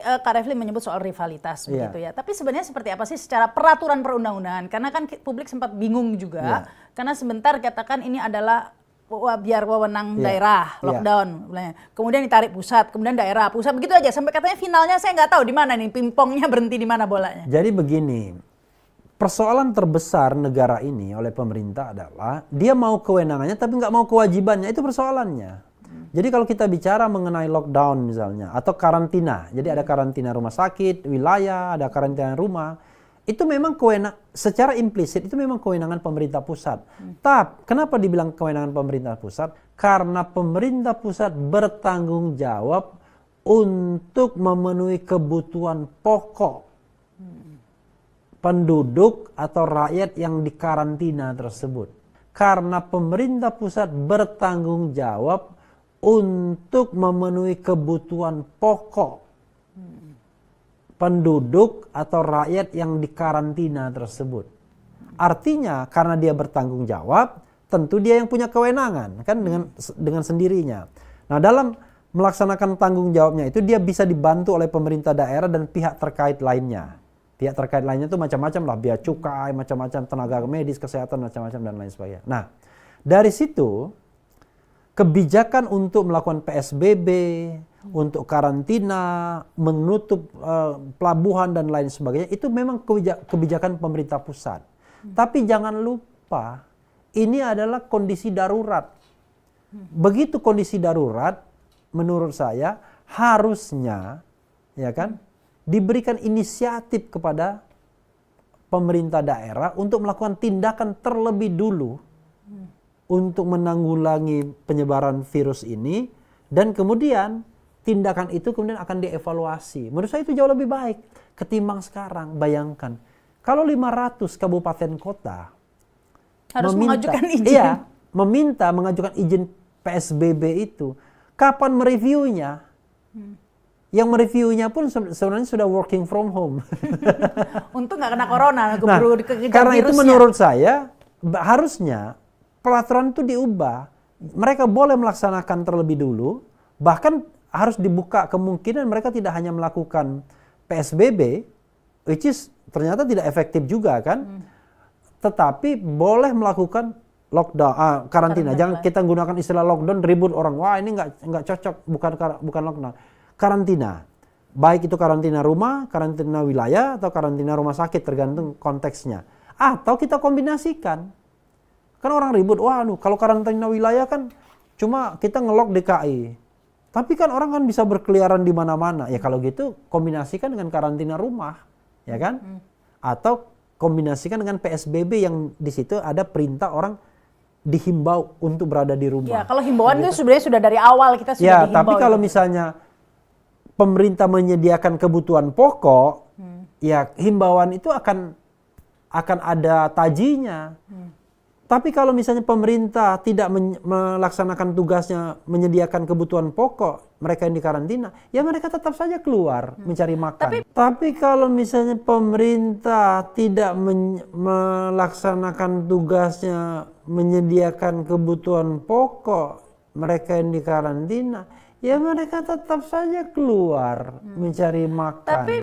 Kak Refli menyebut soal rivalitas begitu ya. Tapi sebenarnya seperti apa sih secara peraturan perundang-undangan? Karena kan publik sempat bingung juga. Karena sebentar katakan ini adalah biar wewenang daerah, lockdown. Kemudian ditarik pusat, kemudian daerah, pusat, begitu aja. Sampai katanya finalnya saya nggak tahu di mana nih, pingpongnya berhenti di mana bolanya. Jadi begini, persoalan terbesar negara ini oleh pemerintah adalah dia mau kewenangannya tapi nggak mau kewajibannya, itu persoalannya. Jadi kalau kita bicara mengenai lockdown misalnya, atau karantina, jadi ada karantina rumah sakit, wilayah, ada karantina rumah, itu memang secara implisit itu memang kewenangan pemerintah pusat. Tapi kenapa dibilang kewenangan pemerintah pusat? Karena pemerintah pusat bertanggung jawab untuk memenuhi kebutuhan pokok penduduk atau rakyat yang dikarantina tersebut. Karena pemerintah pusat bertanggung jawab untuk memenuhi kebutuhan pokok penduduk atau rakyat yang dikarantina tersebut. Artinya karena dia bertanggung jawab, tentu dia yang punya kewenangan kan dengan sendirinya. Nah, dalam melaksanakan tanggung jawabnya itu dia bisa dibantu oleh pemerintah daerah dan pihak terkait lainnya. Pihak terkait lainnya itu macam-macam lah, bea cukai, macam-macam, tenaga medis, kesehatan, macam-macam dan lain sebagainya. Nah, dari situ kebijakan untuk melakukan PSBB, untuk karantina, menutup pelabuhan dan lain sebagainya, itu memang kebijakan pemerintah pusat. Tapi jangan lupa, ini adalah kondisi darurat. Begitu kondisi darurat, menurut saya harusnya, ya kan, diberikan inisiatif kepada pemerintah daerah untuk melakukan tindakan terlebih dulu untuk menanggulangi penyebaran virus ini, dan kemudian tindakan itu kemudian akan dievaluasi. Menurut saya itu jauh lebih baik ketimbang sekarang. Bayangkan kalau 500 kabupaten kota harus mengajukan izin. Mengajukan izin PSBB itu, kapan mereviewnya? Yang mereviewnya pun sebenarnya sudah working from home. Untung nggak kena corona. Karena itu menurut saya harusnya peraturan itu diubah. Mereka boleh melaksanakan terlebih dulu, bahkan harus dibuka kemungkinan mereka tidak hanya melakukan PSBB, which is ternyata tidak efektif juga kan, tetapi boleh melakukan lockdown, karantina. Jangan kita gunakan istilah lockdown, ribut orang. Wah, ini nggak cocok, bukan lockdown. Karantina, baik itu karantina rumah, karantina wilayah, atau karantina rumah sakit, tergantung konteksnya. Atau kita kombinasikan. Kan orang ribut, kalau karantina wilayah kan cuma kita ngelok DKI. Tapi kan orang kan bisa berkeliaran di mana-mana. Ya kalau gitu kombinasikan dengan karantina rumah, ya kan? Atau kombinasikan dengan PSBB yang di situ ada perintah orang dihimbau untuk berada di rumah. Ya, kalau himbauan itu sebenarnya sudah dari awal kita sudah dihimbau. Ya, tapi kalau misalnya pemerintah menyediakan kebutuhan pokok, ya himbauan itu akan ada tajinya. Tapi kalau misalnya pemerintah tidak melaksanakan tugasnya menyediakan kebutuhan pokok mereka yang dikarantina, ya mereka tetap saja keluar mencari makan. Tapi kalau misalnya pemerintah tidak melaksanakan tugasnya menyediakan kebutuhan pokok mereka yang dikarantina, ya mereka tetap saja keluar mencari makan.